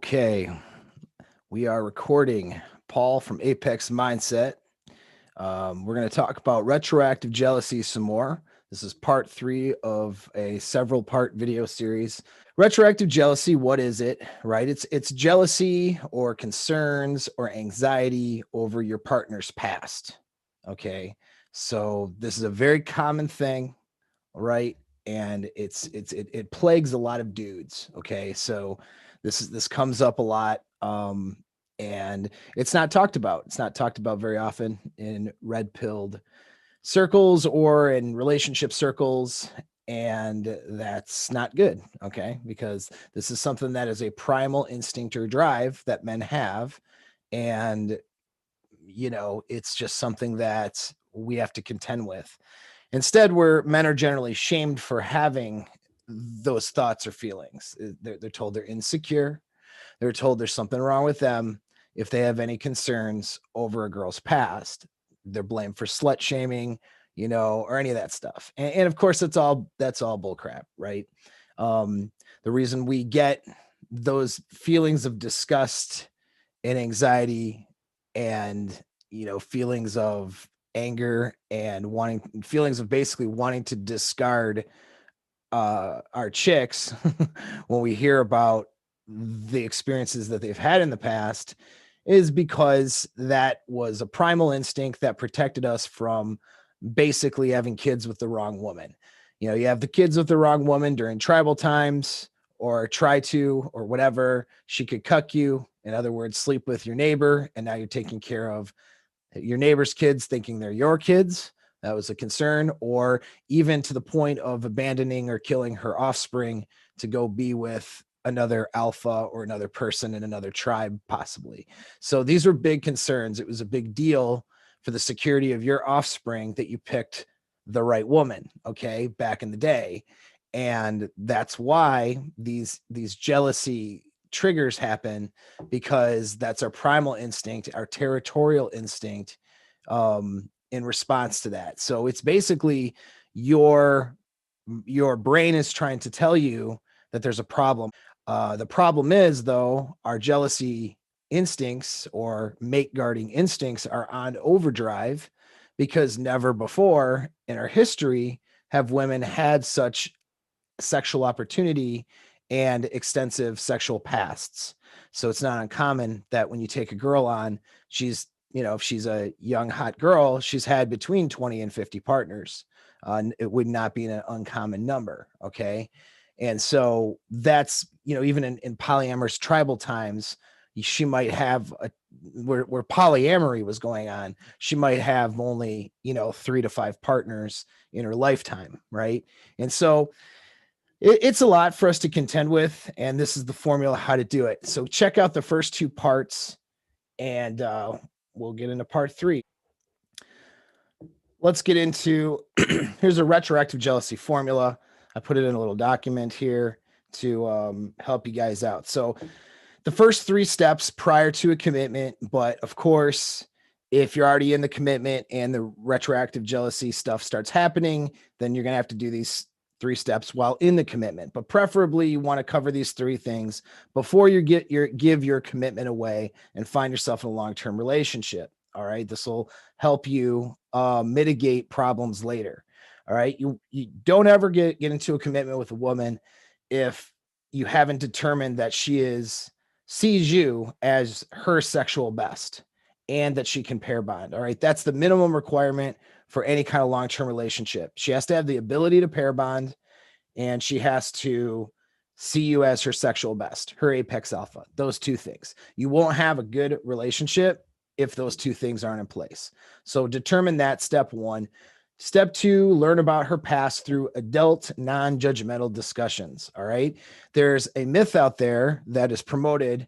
Okay, we are recording. Paul from Apex Mindset. We're going to talk about retroactive jealousy some more. This is part 3 of a several part video series. Retroactive jealousy, what is it? Right? It's jealousy or concerns or anxiety over your partner's past. Okay, so this is a very common thing, right? And it plagues a lot of dudes. Okay, so this comes up a lot, and it's not talked about. It's not talked about very often in red pilled circles or in relationship circles, and that's not good. Okay, because this is something that is a primal instinct or drive that men have, and it's just something that we have to contend with. Instead, where men are generally shamed for having those thoughts or feelings. They're told they're insecure. They're told there's something wrong with them if they have any concerns over a girl's past. They're blamed for slut shaming, or any of that stuff. And of course, that's all bull crap, right? The reason we get those feelings of disgust and anxiety and feelings of anger and feelings of basically wanting to discard our chicks when we hear about the experiences that they've had in the past is because that was a primal instinct that protected us from basically having kids with the wrong woman. You have the kids with the wrong woman during tribal times, or try to, or whatever. She could cuck you, in other words, sleep with your neighbor, and now you're taking care of your neighbor's kids thinking they're your kids. That was a concern. Or even to the point of abandoning or killing her offspring to go be with another alpha or another person in another tribe, possibly. So these were big concerns. It was a big deal for the security of your offspring that you picked the right woman, okay, back in the day. And that's why these jealousy triggers happen, because that's our primal instinct, our territorial instinct, in response to that. So it's basically your brain is trying to tell you that there's a problem. The problem is, though, our jealousy instincts or mate guarding instincts are on overdrive, because never before in our history have women had such sexual opportunity and extensive sexual pasts. So it's not uncommon that when you take a girl on, she's, if she's a young, hot girl, she's had between 20 and 50 partners. It would not be an uncommon number. Okay. And so that's, even in polyamorous tribal times, she might have where polyamory was going on, she might have only, 3 to 5 partners in her lifetime. Right. And so it's a lot for us to contend with, and this is the formula how to do it. So check out the first 2 parts, and we'll get into part 3. Let's get into, here's a retroactive jealousy formula. I put it in a little document here to help you guys out. So the first 3 steps prior to a commitment, but of course, if you're already in the commitment and the retroactive jealousy stuff starts happening, then you're going to have to do these 3 steps while in the commitment. But preferably you want to cover these 3 things before you give your commitment away and find yourself in a long-term relationship. All right. This will help you mitigate problems later. All right. You don't ever get into a commitment with a woman if you haven't determined that she sees you as her sexual best and that she can pair bond. All right. That's the minimum requirement for any kind of long-term relationship. She has to have the ability to pair bond, and she has to see you as her sexual best, her apex alpha. Those 2 things. You won't have a good relationship if those 2 things aren't in place. So determine that, step 1. Step 2, learn about her past through adult non-judgmental discussions. All right. There's a myth out there that is promoted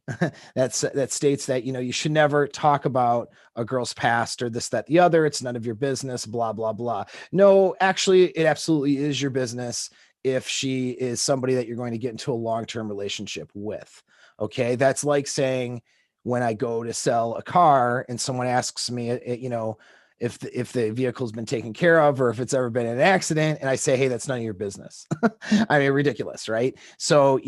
that states that, you should never talk about a girl's past or this, that, the other. It's none of your business, blah, blah, blah. No, actually, it absolutely is your business if she is somebody that you're going to get into a long-term relationship with. Okay. That's like saying when I go to sell a car and someone asks me, if the vehicle's been taken care of or if it's ever been in an accident, and I say, hey, that's none of your business. I mean, ridiculous, right? So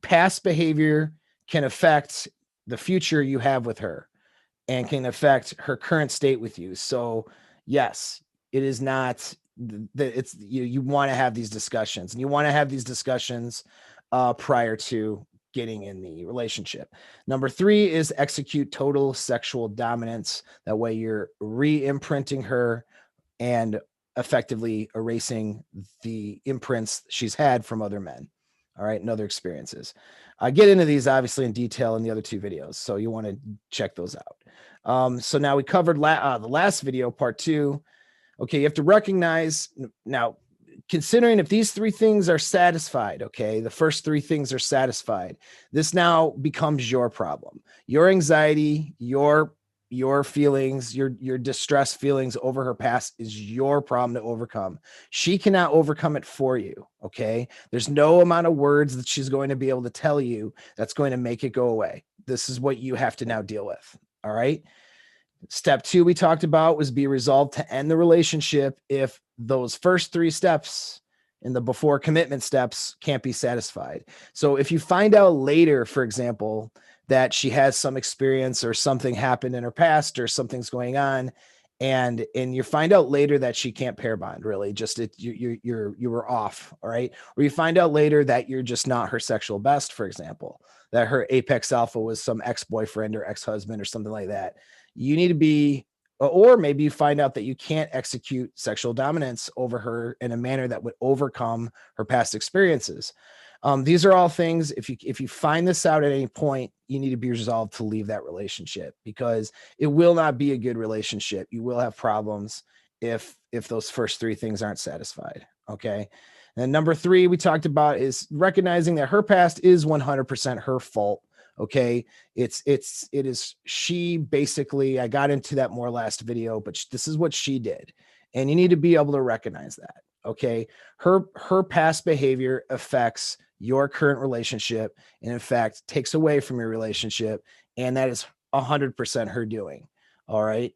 past behavior can affect the future you have with her and can affect her current state with you. So yes, it is not that it's you want to have these discussions, and you want to have these discussions prior to getting in the relationship. Number 3 is execute total sexual dominance. That way you're re-imprinting her and effectively erasing the imprints she's had from other men. All right, and other experiences. I get into these obviously in detail in the other 2 videos, so you want to check those out. So now we covered the last video, part 2. Okay, you have to recognize now, considering if these 3 things are satisfied, okay, the first 3 things are satisfied, this now becomes your problem. Your anxiety, your feelings, your distress feelings over her past is your problem to overcome. She cannot overcome it for you, okay? There's no amount of words that she's going to be able to tell you that's going to make it go away. This is what you have to now deal with, all right? Step 2 we talked about was be resolved to end the relationship if those first 3 steps in the before commitment steps can't be satisfied. So if you find out later, for example, that she has some experience or something happened in her past or something's going on, and you find out later that she can't pair bond, really, just you were off, all right? Or you find out later that you're just not her sexual best, for example, that her apex alpha was some ex-boyfriend or ex-husband or something like that. You need to be, or maybe you find out that you can't execute sexual dominance over her in a manner that would overcome her past experiences. These are all things, if you find this out at any point, you need to be resolved to leave that relationship, because it will not be a good relationship. You will have problems if those first 3 things aren't satisfied. Okay. And number 3 we talked about is recognizing that her past is 100% her fault. Okay. It is, she basically, I got into that more last video, but this is what she did. And you need to be able to recognize that. Okay. Her past behavior affects your current relationship, and in fact takes away from your relationship. And that is 100% her doing. All right.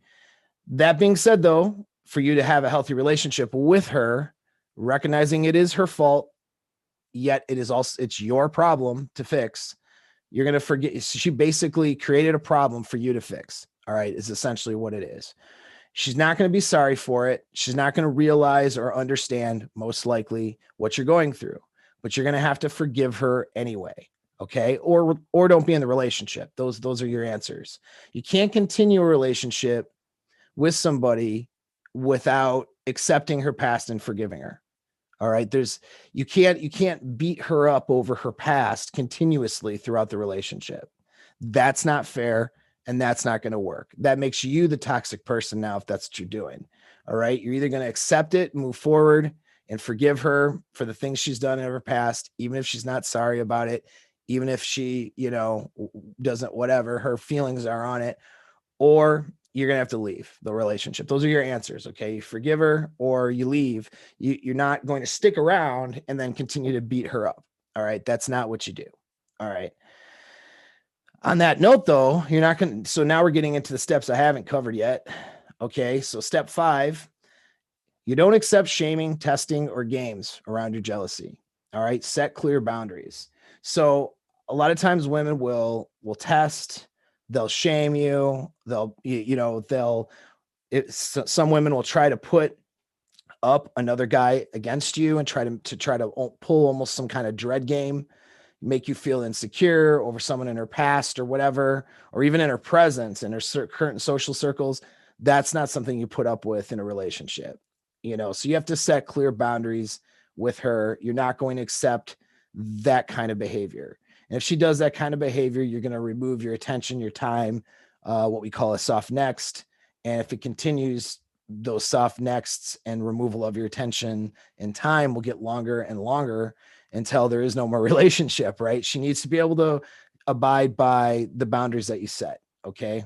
That being said, though, for you to have a healthy relationship with her, recognizing it is her fault, yet it's your problem to fix. You're going to forget. She basically created a problem for you to fix. All right. Is essentially what it is. She's not going to be sorry for it. She's not going to realize or understand, most likely, what you're going through, but you're going to have to forgive her anyway. Okay. Or don't be in the relationship. Those are your answers. You can't continue a relationship with somebody without accepting her past and forgiving her. All right. You can't beat her up over her past continuously throughout the relationship. That's not fair. And that's not going to work. That makes you the toxic person now, if that's what you're doing. All right. You're either going to accept it, move forward, and forgive her for the things she's done in her past, even if she's not sorry about it, even if she, doesn't, whatever her feelings are on it, or you're going to have to leave the relationship. Those are your answers. Okay. You forgive her or you leave. You're not going to stick around and then continue to beat her up. All right. That's not what you do. All right. On that note, though, you're not going to. So now we're getting into the steps I haven't covered yet. Okay. So step 5, you don't accept shaming, testing, or games around your jealousy. All right. Set clear boundaries. So a lot of times women will test, they'll shame you. Some women will try to put up another guy against you and try to pull almost some kind of dread game, make you feel insecure over someone in her past or whatever, or even in her presence in her current social circles. That's not something you put up with in a relationship, so you have to set clear boundaries with her. You're not going to accept that kind of behavior. And if she does that kind of behavior, you're going to remove your attention, your time, what we call a soft next. And if it continues, those soft nexts and removal of your attention and time will get longer and longer until there is no more relationship, right? She needs to be able to abide by the boundaries that you set. Okay.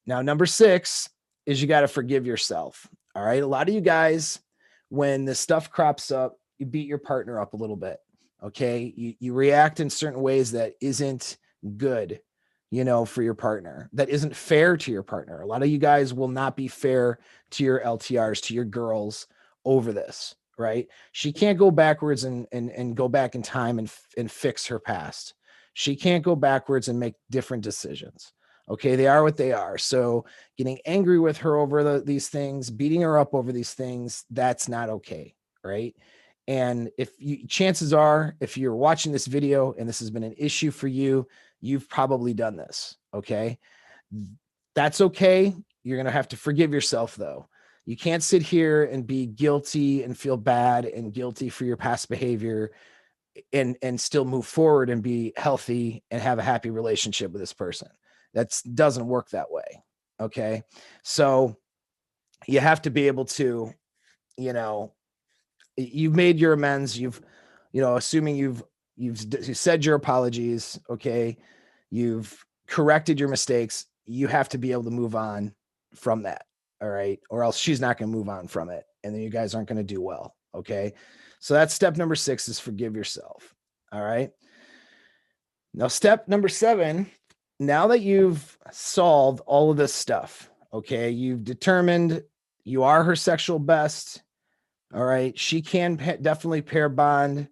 Now, number 6 is you got to forgive yourself. All right. A lot of you guys, when this stuff crops up, you beat your partner up a little bit. Okay. You react in certain ways that isn't good, for your partner, that isn't fair to your partner. A lot of you guys will not be fair to your LTRs, to your girls over this, right? She can't go backwards and go back in time and fix her past. She can't go backwards and make different decisions. Okay, they are what they are. So getting angry with her over these things, beating her up over these things, that's not okay, right? And chances are, if you're watching this video and this has been an issue for you, you've probably done this, okay? That's okay. You're going to have to forgive yourself, though. You can't sit here and be guilty and feel bad and guilty for your past behavior and still move forward and be healthy and have a happy relationship with this person. That doesn't work that way. Okay. So you have to be able to, you've made your amends. Assuming you've said your apologies. Okay. You've corrected your mistakes. You have to be able to move on from that. All right. Or else she's not going to move on from it. And then you guys aren't going to do well. Okay. So that's step number 6 is forgive yourself. All right. Now, step number 7, now that you've solved all of this stuff, okay, you've determined you are her sexual best. All right. She can definitely pair bond.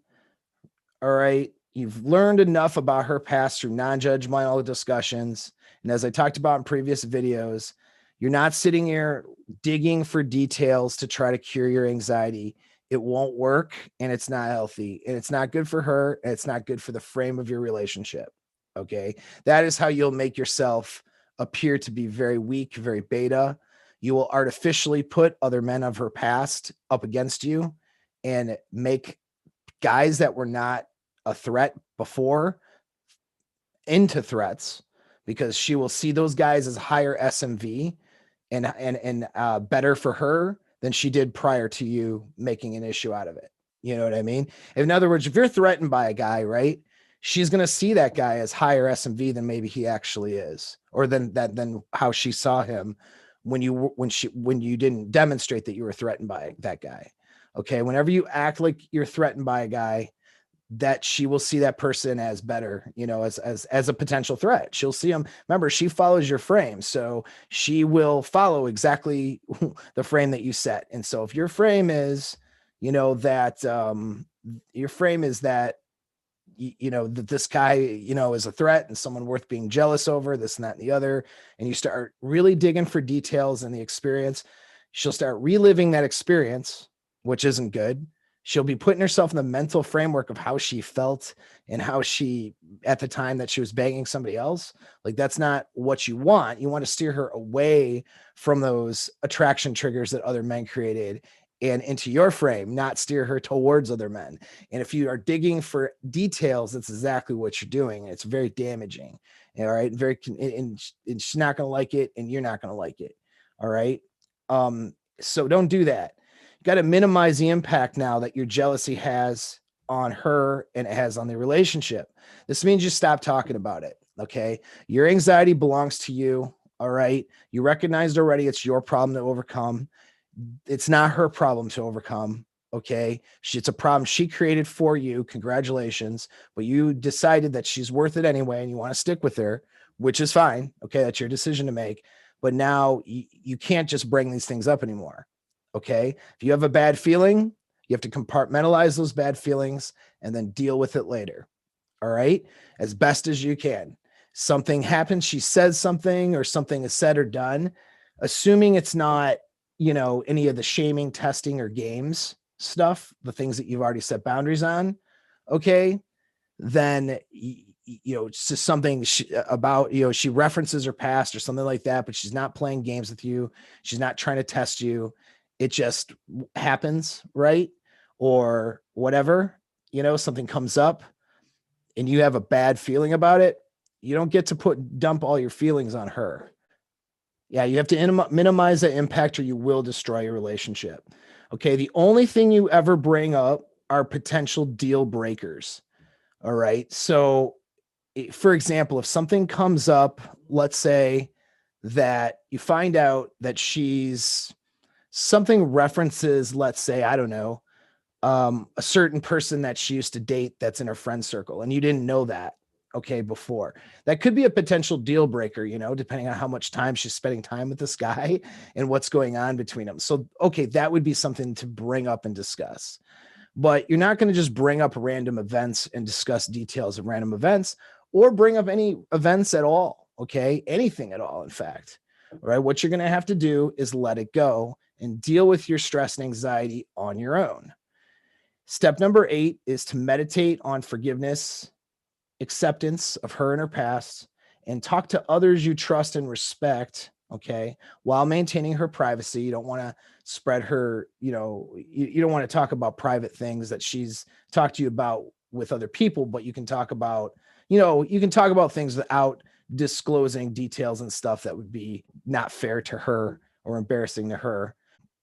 All right. You've learned enough about her past through non-judgmental discussions. And as I talked about in previous videos, you're not sitting here digging for details to try to cure your anxiety. It won't work, and it's not healthy, and it's not good for her, and it's not good for the frame of your relationship. Okay. That is how you'll make yourself appear to be very weak, very beta. You will artificially put other men of her past up against you and make guys that were not a threat before into threats, because she will see those guys as higher SMV and better for her than she did prior to you making an issue out of it. You know what I mean? In other words, if you're threatened by a guy, right, she's going to see that guy as higher SMV than maybe he actually is, or than how she saw him when you didn't demonstrate that you were threatened by that guy. Okay. Whenever you act like you're threatened by a guy, that she will see that person as better, as a potential threat. She'll see him. Remember, she follows your frame. So she will follow exactly the frame that you set. And so if your frame is, that this guy, is a threat and someone worth being jealous over, this and that and the other, and you start really digging for details in the experience, she'll start reliving that experience, which isn't good. She'll be putting herself in the mental framework of how she felt and how she, at the time that she was banging somebody else. Like, that's not what you want. You want to steer her away from those attraction triggers that other men created and into your frame, not steer her towards other men. And if you are digging for details, that's exactly what you're doing. It's very damaging. All right. And she's not going to like it, and you're not going to like it. All right. So don't do that. You got to minimize the impact now that your jealousy has on her and it has on the relationship. This means you stop talking about it. Okay. Your anxiety belongs to you. All right. You recognized already it's your problem to overcome. It's not her problem to overcome. Okay. It's a problem she created for you. Congratulations. But you decided that she's worth it anyway, and you want to stick with her, which is fine. Okay. That's your decision to make. But now you can't just bring these things up anymore. Okay. If you have a bad feeling, you have to compartmentalize those bad feelings and then deal with it later. All right. As best as you can. Something happens. She says something, or something is said or done, assuming it's not, any of the shaming, testing, or games stuff, the things that you've already set boundaries on. Okay. Then, it's just something about, she references her past or something like that, but she's not playing games with you. She's not trying to test you. It just happens, right? Or whatever, something comes up and you have a bad feeling about it. You don't get to dump all your feelings on her. Yeah, you have to minimize the impact, or you will destroy your relationship. Okay, the only thing you ever bring up are potential deal breakers. All right. So, for example, if something comes up, let's say that you find out that something references, let's say, I don't know, a certain person that she used to date that's in her friend circle, and you didn't know that, okay, before. That could be a potential deal breaker, depending on how much time she's spending time with this guy and what's going on between them. So, okay, that would be something to bring up and discuss. But you're not going to just bring up random events and discuss details of random events, or bring up any events at all. Okay. Anything at all, in fact. All right. What you're going to have to do is let it go and deal with your stress and anxiety on your own. Step number 8 is to meditate on forgiveness, acceptance of her and her past, and talk to others you trust and respect. Okay. While maintaining her privacy. You don't want to spread her, you don't want to talk about private things that she's talked to you about with other people, but you can talk about, you can talk about things without disclosing details and stuff that would be not fair to her or embarrassing to her.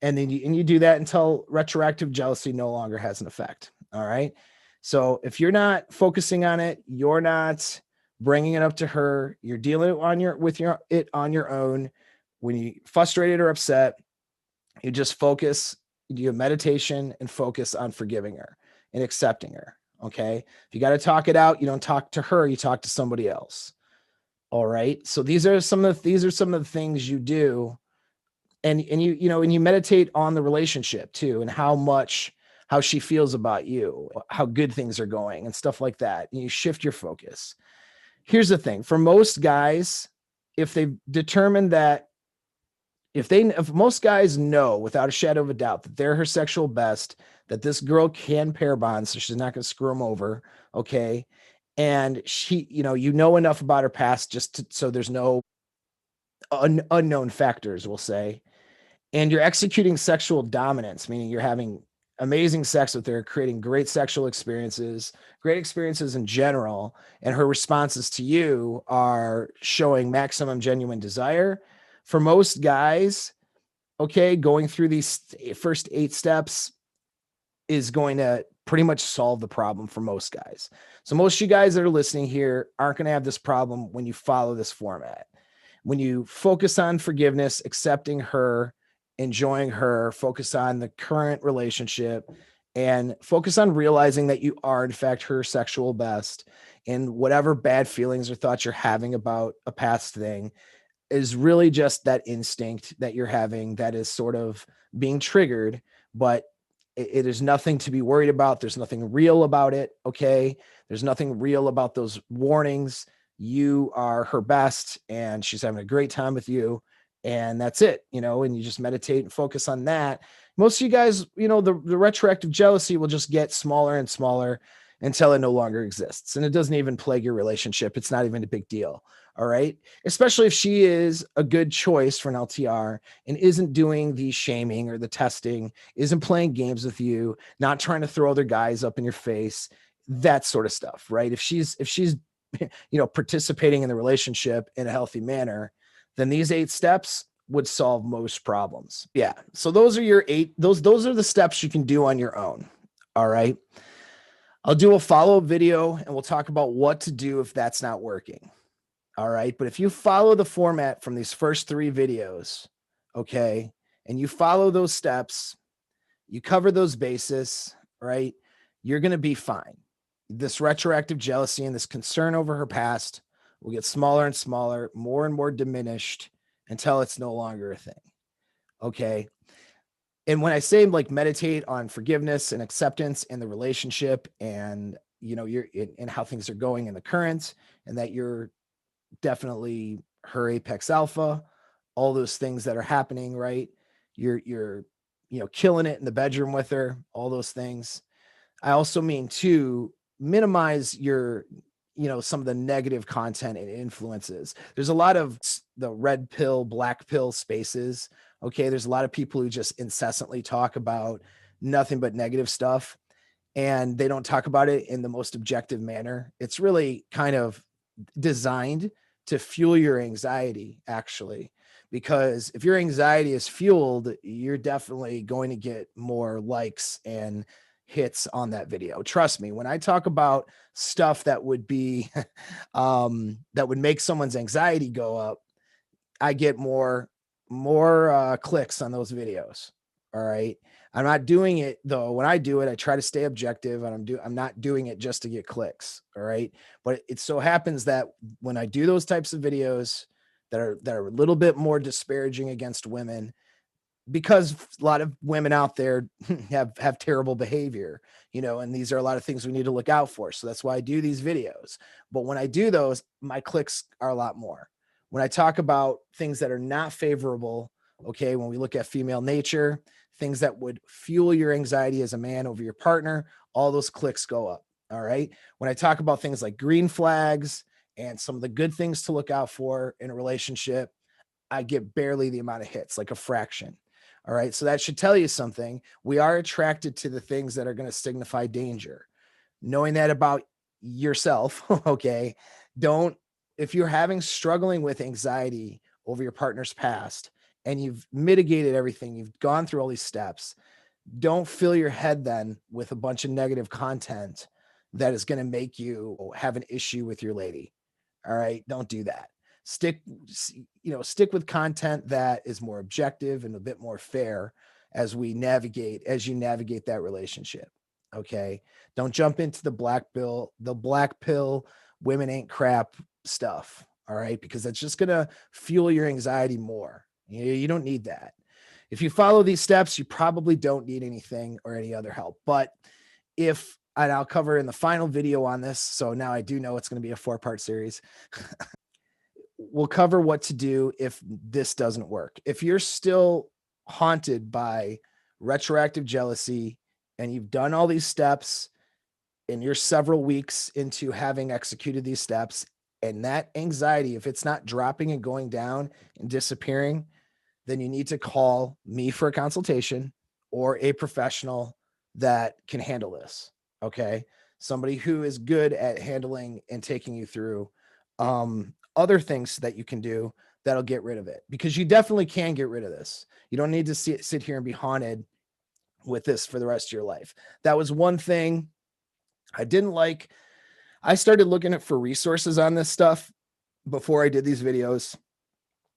And then you do that until retroactive jealousy no longer has an effect. All right. So if you're not focusing on it, you're not bringing it up to her, you're dealing on it on your own. When you frustrated or upset, you just focus, you do a meditation and focus on forgiving her and accepting her. Okay. If you got to talk it out, you don't talk to her, you talk to somebody else. All right. So these are some of the things you do. And you meditate on the relationship too, and how she feels about you, how good things are going and stuff like that. And you shift your focus. Here's the thing. For most guys, if they've determined that if most guys know without a shadow of a doubt that they're her sexual best, that this girl can pair bond, so she's not going to screw them over. Okay. And she, enough about her past so there's no unknown factors, we'll say. And you're executing sexual dominance, meaning you're having amazing sex with her, creating great sexual experiences, great experiences in general. And her responses to you are showing maximum genuine desire. For most guys, okay, going through these first 8 steps is going to pretty much solve the problem for most guys. So most of you guys that are listening here aren't going to have this problem when you follow this format. When you focus on forgiveness, accepting her, enjoying her, focus on the current relationship, and focus on realizing that you are in fact her sexual best, and whatever bad feelings or thoughts you're having about a past thing is really just that instinct that you're having that is sort of being triggered, but it is nothing to be worried about. There's nothing real about it. Okay. There's nothing real about those warnings. You are her best and she's having a great time with you. And that's it, and you just meditate and focus on that. Most of you guys, the retroactive jealousy will just get smaller and smaller until it no longer exists. And it doesn't even plague your relationship. It's not even a big deal. All right. Especially if she is a good choice for an LTR and isn't doing the shaming or the testing, isn't playing games with you, not trying to throw other guys up in your face, that sort of stuff. Right. If she's, participating in the relationship in a healthy manner, then these 8 steps would solve most problems. Yeah. So those are your 8, those are the steps you can do on your own. All right. I'll do a follow-up video and we'll talk about what to do if that's not working. All right. But if you follow the format from these first 3 videos, okay, and you follow those steps, you cover those bases, right, you're going to be fine. This retroactive jealousy and this concern over her past will get smaller and smaller, more and more diminished until it's no longer a thing. Okay. And when I say like meditate on forgiveness and acceptance in the relationship and, you're in how things are going in the current, and that you're definitely her apex alpha, all those things that are happening, right? You're killing it in the bedroom with her, all those things. I also mean to minimize some of the negative content and influences. There's a lot of the red pill, black pill spaces. Okay. There's a lot of people who just incessantly talk about nothing but negative stuff, and they don't talk about it in the most objective manner. It's really kind of designed to fuel your anxiety, actually, because if your anxiety is fueled, you're definitely going to get more likes and hits on that video. Trust me, when I talk about stuff that would be that would make someone's anxiety go up, I get more clicks on those videos. All right. I'm not doing it though. When I do it, I try to stay objective, and I'm not doing it just to get clicks. All right. But it so happens that when I do those types of videos that are a little bit more disparaging against women, because a lot of women out there have terrible behavior, and these are a lot of things we need to look out for. So that's why I do these videos. But when I do those, my clicks are a lot more. When I talk about things that are not favorable, okay, when we look at female nature, things that would fuel your anxiety as a man over your partner, all those clicks go up. All right. When I talk about things like green flags and some of the good things to look out for in a relationship, I get barely the amount of hits, like a fraction. All right. So that should tell you something. We are attracted to the things that are going to signify danger. Knowing that about yourself, okay, don't, if you're struggling with anxiety over your partner's past and you've mitigated everything, you've gone through all these steps, don't fill your head then with a bunch of negative content that is going to make you have an issue with your lady. All right. Don't do that. Stick, stick with content that is more objective and a bit more fair as you navigate that relationship. Okay. Don't jump into the black pill, women ain't crap stuff. All right. Because that's just going to fuel your anxiety more. You don't need that. If you follow these steps, you probably don't need anything or any other help. But and I'll cover in the final video on this. So now I do know it's going to be a 4-part series. We'll cover what to do if this doesn't work. If you're still haunted by retroactive jealousy and you've done all these steps and you're several weeks into having executed these steps, and that anxiety, if it's not dropping and going down and disappearing, then you need to call me for a consultation or a professional that can handle this. Okay. Somebody who is good at handling and taking you through other things that you can do that'll get rid of it, because you definitely can get rid of this. You don't need to sit here and be haunted with this for the rest of your life. That was one thing I didn't like. I started looking for resources on this stuff before I did these videos.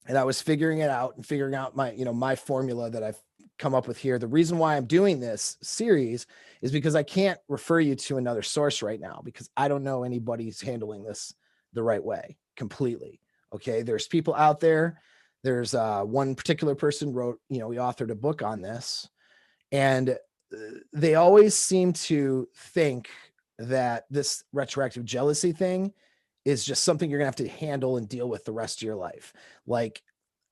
And I was figuring it out and figuring out my formula that I've come up with here. The reason why I'm doing this series is because I can't refer you to another source right now, because I don't know anybody's handling this the right way completely. Okay. There's people out there. There's one particular person wrote, he authored a book on this, and they always seem to think that this retroactive jealousy thing is just something you're gonna have to handle and deal with the rest of your life. Like,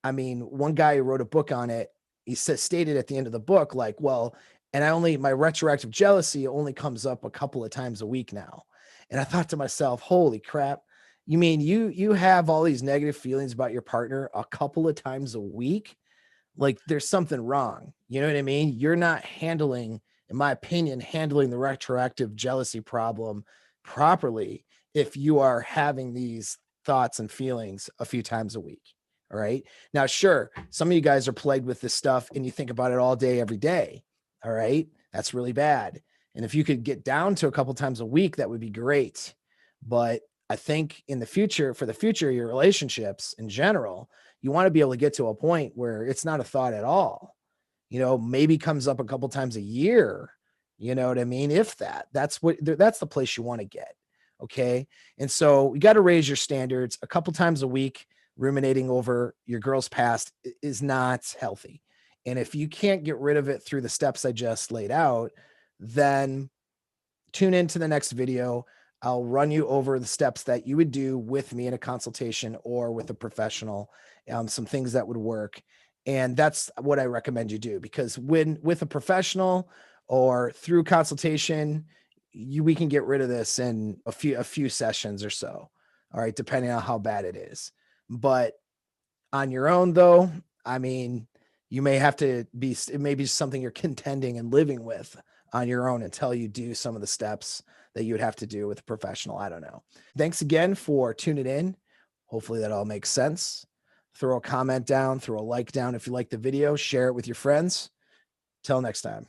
I mean, one guy who wrote a book on it, he stated at the end of the book, like, well, and my retroactive jealousy only comes up a couple of times a week now. And I thought to myself, holy crap. You mean you have all these negative feelings about your partner a couple of times a week? Like, there's something wrong. You know what I mean? You're not handling, in my opinion, the retroactive jealousy problem properly if you are having these thoughts and feelings a few times a week. All right. Now, sure, some of you guys are plagued with this stuff and you think about it all day, every day. All right. That's really bad. And if you could get down to a couple times a week, that would be great. But I think for the future of your relationships in general, you want to be able to get to a point where it's not a thought at all. Maybe comes up a couple times a year. You know what I mean? If that's the place you want to get. Okay. And so you got to raise your standards. A couple times a week, ruminating over your girl's past is not healthy. And if you can't get rid of it through the steps I just laid out, then tune into the next video. I'll run you over the steps that you would do with me in a consultation or with a professional, some things that would work. And that's what I recommend you do, because with a professional or through consultation, we can get rid of this in a few sessions or so. All right. Depending on how bad it is. But on your own, though, I mean, you may have to it may be something you're contending and living with on your own until you do some of the steps that you would have to do with a professional. I don't know. Thanks again for tuning in. Hopefully that all makes sense. Throw a comment down, throw a like down if you like the video, share it with your friends. Till next time.